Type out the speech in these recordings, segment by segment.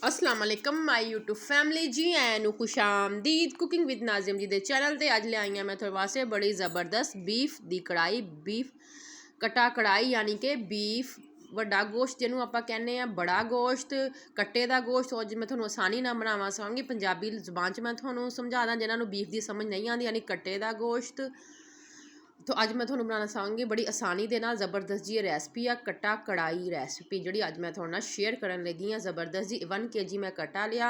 अस्सलाम वालेकुम माई यूट्यूब फैमिली जी एनू खुश आमदीद कुकिंग विद नाजिम जी के चैनल ते अज ले आई हाँ मैं थोड़े वास्ते बड़ी ज़बरदस्त बीफ की कढ़ाई बीफ कटा कढ़ाई यानी कि बीफ ਵੱਡਾ ਗੋਸ਼ਤ ਜਿਹਨੂੰ ਆਪਾਂ ਕਹਿੰਦੇ ਆ ਬੜਾ ਗੋਸ਼ਤ ਕੱਟੇ ਦਾ ਗੋਸ਼ਤ ਅੱਜ ਮੈਂ ਤੁਹਾਨੂੰ ਆਸਾਨੀ ਨਾਲ ਬਣਾਉਣਾ ਚਾਹਾਂਗੀ ਪੰਜਾਬੀ ਜ਼ੁਬਾਨ 'ਚ ਮੈਂ ਤੁਹਾਨੂੰ ਸਮਝਾ ਦਾਂ ਜਿਨ੍ਹਾਂ ਨੂੰ ਬੀਫ ਦੀ ਸਮਝ ਨਹੀਂ ਆਉਂਦੀ ਯਾਨੀ ਕੱਟੇ ਦਾ ਗੋਸ਼ਤ तो अज मैं थोड़ा बनाना चाहूँगी बड़ी आसानी के नाल जबरदस्त जी रेसिपी आ कटा कढ़ाई रेसिपी जी अज मैं थोड़े नाल शेयर करन लगी हाँ जबरदस्त जी 1 kg मैं कटा लिया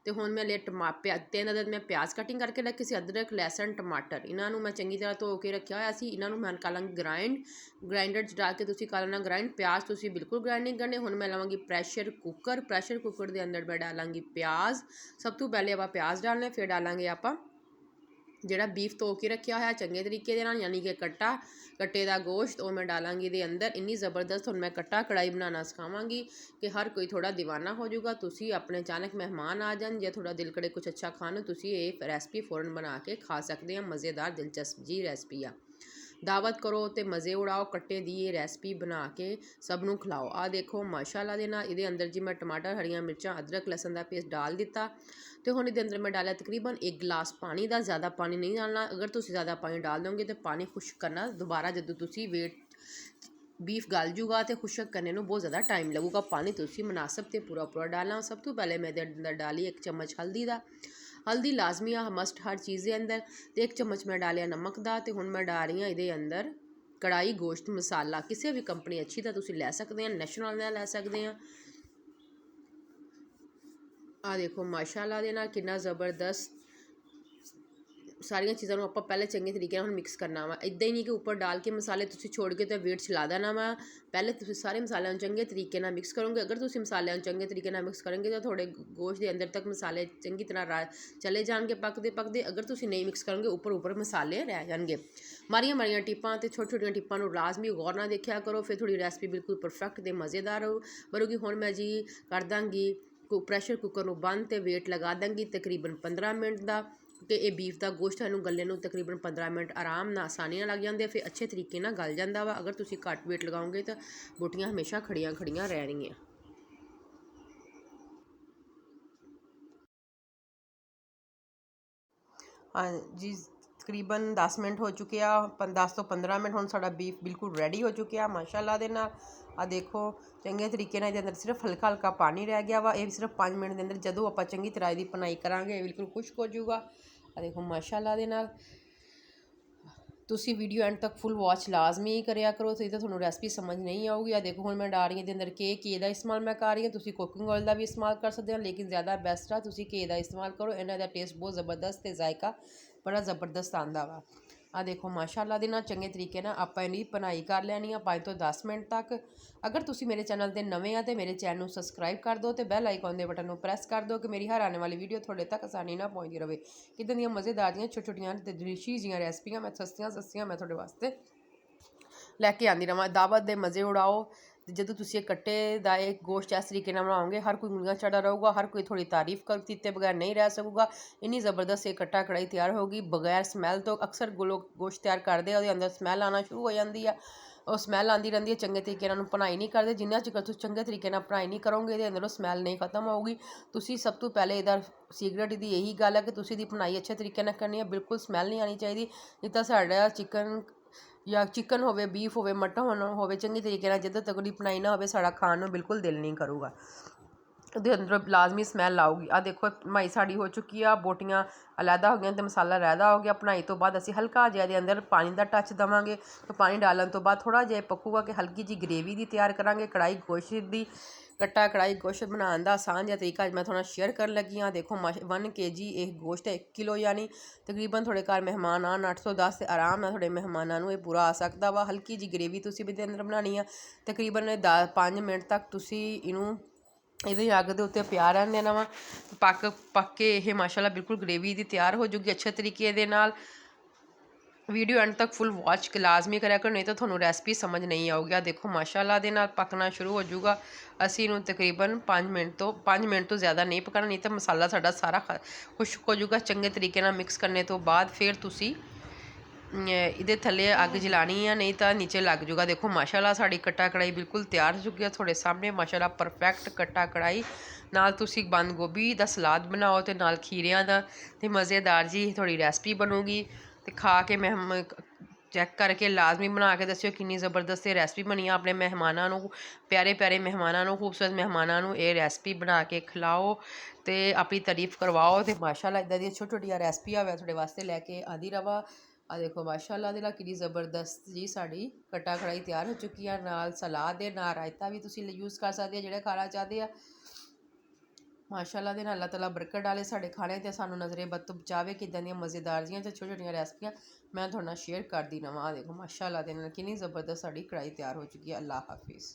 तो हुण मैं ले 3 अदद मैं प्याज कटिंग करके रखे सी अदरक लहसुन टमाटर इन्हों मैं चंगी तरह धो के रखा होया सी इन्हों मैं कर लाँगी ग्राइंडर डाल के तुसीं कर लेना ग्राइंड प्याज तुसीं बिल्कुल ग्राइंड नहीं करने हुण मैं लवांगी प्रेशर कुकर के अंदर मैं डालांगी प्याज सब तो पहले आप प्याज डालने फिर डालांगे आप ਜਿਹੜਾ बीफ ਧੋ के रखा होया चंगे तरीके ਦੇ ਨਾਲ यानी कि कट्टे का गोश्त वो मैं डालांगी दे अंदर इन्नी ज़बरदस्त हुण मैं कट्टा कढ़ाई बनाना सिखावांगी कि हर कोई थोड़ा दीवाना हो जाऊगा तुसी अपने अचानक मेहमान आ जान जे थोड़ा दिल करे कुछ अच्छा खाने तुसी ये रेसिपी फौरन बना के खा सकते हैं मज़ेदार दिलचस्प जी रेसिपी आ दावत करो तो मज़े उड़ाओ कट्टे दी ये रेसिपी बना के सब नूं खिलाओ आ देखो माशाल्लाह दे नाल इहदे अंदर जी मैं टमाटर हरियां मिर्चां अदरक लहसुन का पेस्ट डाल दिता तो हुण इहदे अंदर मैं डालिया तकरीबन 1 गिलास पानी का ज़्यादा पानी नहीं डालना अगर तुसीं ज़्यादा पानी डाल दोगे तो पानी खुश्क करना दोबारा जदों तुसीं वेट बीफ गल जूगा तो खुश्क करने में बहुत ज़्यादा टाइम लगूगा पानी तुसीं मुनासिब तो पूरा डालना सब तो पहले मैं इहदे अंदर डाली 1 चम्मच हल्दी का हल्दी लाजमी आ मस्ट हर चीज़ के अंदर तो 1 चम्मच मैं डालिया नमक का तो हुण मैं डाल रही हाँ ये अंदर कढ़ाई गोश्त मसाला किसी भी कंपनी अच्छी तो तुसीं लै सकते हैं नेशनल लै सकते हैं आ देखो माशाल्लाह दे नाल कितना ज़बरदस्त सारिया चीज़ों आप पहले चंगे तरीके मिक्स करना वा इदा ही नहीं कि उपर डाल के मसाले तुसीं छोड़ के तो वेट चला देना वा पहले तुसीं सारे मसालों चंगे तरीके मिक्स करोगे अगर तुसीं मसालों चंगे तरीके मिक्स करोगे तो थोड़े गोश्त के अंदर तक मसाले चंगी तरह चले जाएंगे पकते अगर तुसीं नहीं मिक्स करोगे उपर मसाले रह जाएंगे मारिया टिप्पां तो छोटी टिप्पां लाजमी गौर ना देखा करो फिर थोड़ी रेसिपी बिल्कुल परफेक्ट तो मज़ेदार बनूगी हुण मैं जी कर दांगी प्रेशर कुकर को बंद तो वेट लगा देंगी तकरीबन 15 मिनट का कि ये बीफ का गोश्त है गले में तकरीबन 15 मिनट आराम ना आसानी लग जाते फिर अच्छे तरीके गल जाता वा अगर तुसीं घट वेट लगाओगे तो बोटियां हमेशा खड़ियां रहनियां हाँ जी तकरीबन 10 मिनट हो चुके हैं 10 तो 15 मिनट हुण साडा बीफ बिल्कुल रेडी हो चुके हैं माशाल्लाह दे नाल आ देखो चंगे तरीके नाल अंदर सिर्फ हल्का हल्का पानी रह गया वा ये सिर्फ 5 मिनट के अंदर जदों आपां चंगी तरह दी भुनाई करांगे बिल्कुल खुश्क हो जाऊगा आ देखो माशाल्लाह दे नाल तुसी वीडियो एंड तक फुल वॉच लाजमी करिया करो तो थोड़ी रेसिपी समझ नहीं आऊगी आ देखो हुण मैं डाल रही हूँ अंदर घी का इस्तेमाल मैं कर रही हूँ तुसी कुकिंग ऑयल का भी इस्तेमाल कर सकते हो लेकिन ज़्यादा बेस्ट आ तुसी घी का इस्तेमाल करो इन्हां दा टेस्ट बहुत ज़बरदस्त है जायका बड़ा ज़बरदस्त आंदा वा आ देखो माशाल्लाह दे नाल चंगे तरीके नाल आपां इहदी भुनाई कर लैनी आ 5 तो 10 मिनट तक अगर तुसी मेरे चैनल ते नवे आ तो मेरे चैनल को सबसक्राइब कर दो तो बैल आइकॉन के बटन को प्रेस कर दो कि मेरी हर आने वाली वीडियो थोड़े तक आसानी ना पहुँचती रहे किदां दियां मज़ेदार दियां छोटियां ते डिलीशियस जियां रेसिपियां मैं सस्तियां मैं थोड़े वास्ते लैके आंदी रवां दावत दे मज़े उड़ाओ जो तुसीं कट्टे का एक गोश्त इस तरीके बनाओगे हर कोई उंगलियां चढ़ा रहूगा हर कोई थोड़ी तारीफ किए बगैर नहीं रह सकूगा इन्नी ज़बरदस्त एक कट्टा कढ़ाई तैयार होगी बगैर स्मैल तो अक्सर लोग गोश्त तैयार करते हैं अंदर स्मैल आना शुरू हो जाती है और स्मैल आती रहती है चंगे तरीके भुनाई नहीं करते जिन्ना चिर तुम चंगे तरीके भुनाई नहीं करोगे तो अंदरों स्मैल नहीं खत्म होगी तुसी सब तो पहले इहदा सीक्रेट दी यही गल है कि तुसी दी भुनाई अच्छे तरीके करनी है बिल्कुल स्मैल नहीं आनी चाहिए नहीं तो साडा चिकन होवे बीफ होवे मटन होवे चंगी तरीके जदों तक दी भुनाई ना होवे साडा खाण नूं बिल्कुल दिल नहीं करूगा ਉਹਦੇ अंदर लाजमी स्मैल आऊगी आ देखो भुनाई साड़ी हो चुकी है बोटियां अलहदा हो गई तो मसाला अलहदा हो गया भुनाई तो बाद असीं हल्का जिहा दे अंदर पानी का टच देवांगे तो पानी डालण तो बाद थोड़ा जिहा पकूगा कि हल्की जी ग्रेवी दी तैयार करांगे कढ़ाई गोश्त दी कट्टा कढ़ाई गोश्त बनाने का आसान जिहा तरीका मैं थोड़ा शेयर कर लगी हाँ देखो 1 kg एक गोश्त है 1 किलो यानी तकरीबन थोड़े घर मेहमान आन 8 तो 10 आराम है थोड़े मेहमानों ये पूरा आ सकता वा हल्की जी ग्रेवी तुसीं भी अंदर बनानी है तकरीबन 5 मिनट तक तुसीं इनू ਇਹਦੇ ਅੱਗ ਦੇ ਉੱਤੇ ਪਿਆ ਰਹਿਣ ਦੇਣਾ ਵਾ ਪੱਕ ਕੇ ਇਹ ਮਾਸ਼ਾਅੱਲਾ ਬਿਲਕੁਲ ਗ੍ਰੇਵੀ ਦੀ ਤਿਆਰ ਹੋ ਜੂਗੀ ਅੱਛੇ ਤਰੀਕੇ ਦੇ ਨਾਲ वीडियो एंड तक फुल वॉच लाजमी करा करो नहीं तो थोड़ा रेसिपी समझ नहीं आऊगी देखो माशाल्लाह दे नाल पकना शुरू हो जाऊगा असी इनू तकरीबन 5 मिनट तो ज़्यादा नहीं पकाना नहीं तो मसाला साडा सारा खुश्क हो जाऊगा चंगे तरीके नाल मिक्स करने तो बाद फिर तुसी ਇਹਦੇ ਥੱਲੇ ਅੱਗ ਜਲਾਣੀ ਆ, ਨਹੀਂ ਤਾਂ ਨੀਚੇ ਲੱਗ ਜੂਗਾ। ਦੇਖੋ ਮਾਸ਼ਾਅੱਲਾ ਸਾਡੀ ਕੱਟਾ ਕੜਾਈ ਬਿਲਕੁਲ ਤਿਆਰ ਹੋ ਚੁੱਕੀ ਆ ਤੁਹਾਡੇ ਸਾਹਮਣੇ। ਮਾਸ਼ਾਅੱਲਾ ਪਰਫੈਕਟ ਕੱਟਾ ਕੜਾਈ। ਨਾਲ ਤੁਸੀਂ ਬੰਦ ਗੋਭੀ ਦਾ ਸਲਾਦ ਬਣਾਓ ਅਤੇ ਨਾਲ ਖੀਰਿਆਂ ਦਾ, ਅਤੇ ਮਜ਼ੇਦਾਰ ਜੀ ਤੁਹਾਡੀ ਰੈਸਪੀ ਬਣੂਗੀ। ਅਤੇ ਖਾ ਕੇ ਚੈੱਕ ਕਰਕੇ ਲਾਜ਼ਮੀ ਬਣਾ ਕੇ ਦੱਸਿਓ ਕਿੰਨੀ ਜ਼ਬਰਦਸਤ ਇਹ ਰੈਸਪੀ ਬਣੀ ਆ। ਆਪਣੇ ਮਹਿਮਾਨਾਂ ਨੂੰ, ਪਿਆਰੇ ਪਿਆਰੇ ਮਹਿਮਾਨਾਂ ਨੂੰ, ਖੂਬਸੂਰਤ ਮਹਿਮਾਨਾਂ ਨੂੰ ਇਹ ਰੈਸਪੀ ਬਣਾ ਕੇ ਖਿਲਾਓ ਅਤੇ ਆਪਣੀ ਤਾਰੀਫ ਕਰਵਾਓ। ਅਤੇ ਮਾਸ਼ਾਅੱਲਾ ਇੱਦਾਂ ਦੀਆਂ ਛੋਟੀ ਛੋਟੀਆਂ ਰੈਸਪੀਆਂ ਮੈਂ ਤੁਹਾਡੇ ਵਾਸਤੇ ਲੈ ਕੇ ਆਉਂਦੀ ਰਵਾਂ। ਆ ਦੇਖੋ ਮਾਸ਼ਾਅੱਲਾ ਦੇ ਨਾਲ ਕਿੰਨੀ ਜ਼ਬਰਦਸਤ ਜੀ ਸਾਡੀ ਕੱਟਾ ਕੜਾਈ ਤਿਆਰ ਹੋ ਚੁੱਕੀ ਆ। ਨਾਲ ਸਲਾਦ ਦੇ ਨਾਲ ਰਾਇਤਾ ਵੀ ਤੁਸੀਂ ਯੂਜ਼ ਕਰ ਸਕਦੇ ਆ ਜਿਹੜੇ ਖਾਣਾ ਚਾਹਦੇ ਆ। ਮਾਸ਼ਾਅੱਲਾ ਦੇ ਨਾਲ ਅੱਲਾਹ ਤਾਲਾ ਬਰਕਤ ਡਾਲੇ ਸਾਡੇ ਖਾਣੇ, ਅਤੇ ਸਾਨੂੰ ਨਜ਼ਰੇ ਬਦ ਤੋਂ ਬਚਾਵੇ। ਕਿੱਦਾਂ ਦੀਆਂ ਮਜ਼ੇਦਾਰ ਜੀਆਂ ਅਤੇ ਛੋਟੀਆਂ ਛੋਟੀਆਂ ਰੈਸਪੀਆਂ ਮੈਂ ਤੁਹਾਡੇ ਨਾਲ ਸ਼ੇਅਰ ਕਰਦੀ ਰਵਾਂ। ਦੇਖੋ ਮਾਸ਼ਾਅੱਲਾ ਦੇ ਨਾਲ ਕਿੰਨੀ ਜ਼ਬਰਦਸਤ ਸਾਡੀ ਕੜਾਈ ਤਿਆਰ ਹੋ ਚੁੱਕੀ ਹੈ। ਅੱਲਾਹ ਹਾਫਿਜ਼।